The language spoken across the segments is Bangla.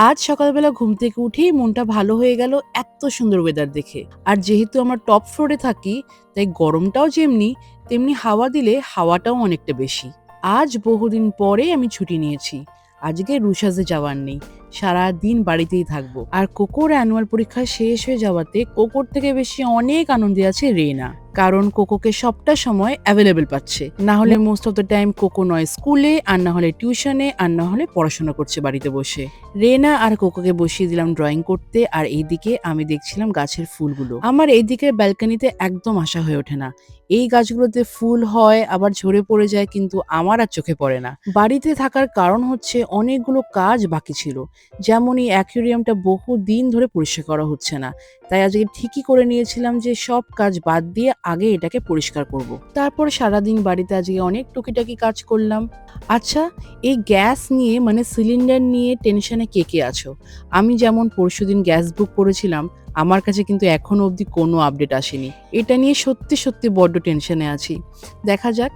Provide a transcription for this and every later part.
আজ সকালবেলা ঘুম থেকে উঠেই মনটা ভালো হয়ে গেল এত সুন্দর ওয়েদার দেখে। আর যেহেতু আমরা টপ ফ্লোরে থাকি, তাই গরমটাও যেমনি তেমনি হাওয়া দিলে হাওয়াটাও অনেকটা বেশি। আজ বহুদিন পরে আমি ছুটি নিয়েছি। আজকে রুশাসে যাওয়ার নেই, সারাদিন বাড়িতেই থাকবো। আর কোকোর অ্যানুয়াল পরীক্ষা শেষ হয়ে যাওয়াতে কোকোর থেকে বেশি অনেক আনন্দে আছে রেনা। কারণ কোকোকে সবটা সময় অ্যাভেলেবেল পাচ্ছে। না হলে most of the time cocoa নয় স্কুলে, আর না হলে টিউশনে, আর না হলে পড়াশোনা করছে বাড়িতে বসে। রেনা আর কোকোকে বসিয়ে দিলাম ড্রয়িং করতে, আর এইদিকে আমি দেখছিলাম গাছের ফুলগুলো। আমার এইদিকে ব্যালকনিতে একদম আসা হয়ে ওঠে না। এই গাছগুলোতে ফুল হয় আবার ঝরে পড়ে যায়, কিন্তু আমার আর চোখে পড়ে না। বাড়িতে থাকার কারণ হচ্ছে অনেকগুলো কাজ বাকি ছিল। যেমন এই অ্যাকুয়ারিয়ামটা বহু দিন ধরে পরিষ্কার করা হচ্ছে না, তাই আজকে ঠিকই করে নিয়েছিলাম যে সব কাজ বাদ দিয়ে আগে এটাকে পরিষ্কার করব। তারপর সারাদিন বাড়িতে আজকে অনেক টুকিটাকি কাজ করলাম। আচ্ছা, এই গ্যাস নিয়ে মানে সিলিন্ডার নিয়ে টেনশনে কে কে আছো? আমি যেমন পরশুদিন গ্যাস বুক করেছিলাম, আমার কাছে কিন্তু এখনো অবধি কোনো আপডেট আসেনি। এটা নিয়ে সত্যি সত্যি বড্ড টেনশনে আছি। দেখা যাক।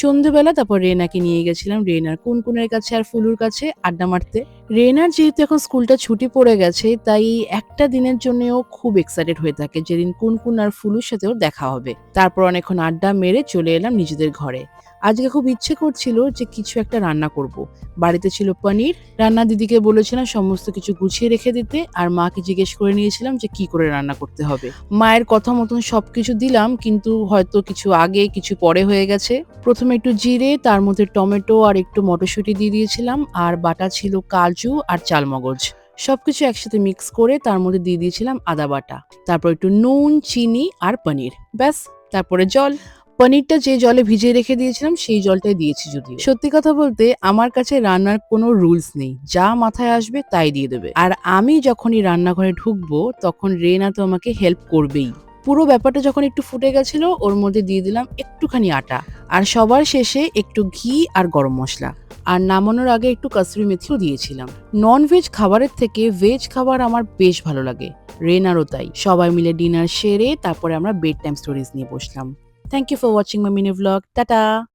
সন্ধ্যেবেলা তারপর রেনাকে নিয়ে গেছিলাম রেনার কুনকুনের কাছে আর ফুলুর কাছে আড্ডা মারতে। রেনার যেহেতু এখন স্কুলটা ছুটি পড়ে গেছে, তাই একটা দিনের জন্য ও খুব এক্সাইটেড হয়ে থাকে যেদিন কুনকুন আর ফুলুর সাথে ওর দেখা হবে। তারপর অনেকক্ষণ আড্ডা মেরে চলে এলাম নিজেদের ঘরে। আজকে খুব ইচ্ছে করছিল যে কিছু একটা রান্না করব। বাড়িতে ছিল পনির। রান্না দিদিকে বলেছিলাম সমস্ত কিছু গুছিয়ে রেখে দিতে, আর মাকে জিজ্ঞেস করে নিয়েছিলাম যে কি করে রান্না করতে হবে। মায়ের কথা মতন সবকিছু দিলাম, কিন্তু হয়তো কিছু আগে কিছু পরে হয়ে গেছে। প্রথমে একটু জিরে, তার মধ্যে টমেটো আর একটু মটরশুঁটি দিয়ে দিয়েছিলাম, আর বাটা ছিল কাজু আর চালমগজ। সবকিছু একসাথে মিক্স করে তার মধ্যে দিয়ে দিয়েছিলাম আদা বাটা। তারপর একটু নুন, চিনি আর পনির, ব্যাস। তারপরে জল। পনিরটা যে জলে ভিজিয়ে রেখে দিয়েছিলাম সেই জলটাই দিয়েছি। যদিও সত্যি কথা বলতে আমার কাছে রান্নার কোনো রুলস নেই, যা মাথায় আসবে তাই দিয়ে দেবে। আর আমি যখনই রান্নাঘরে ঢুকবো তখন রেনা তো আমাকে হেল্প করবেই। পুরো ব্যাপারটা যখন একটু ফুটে গেছিল, ওর মধ্যে দিয়ে দিলাম একটুখানি আটা, আর সবার শেষে একটু ঘি আর গরম মশলা। আর নামানোর আগে একটু কসুরি মেথিও দিয়েছিলাম। নন ভেজ খাবারের থেকে ভেজ খাবার আমার বেশ ভালো লাগে, রেনারও তাই। সবাই মিলে ডিনার সেরে তারপরে আমরা বেড টাইম স্টোরিজ নিয়ে বসলাম। Thank you for watching my mini vlog. Tata!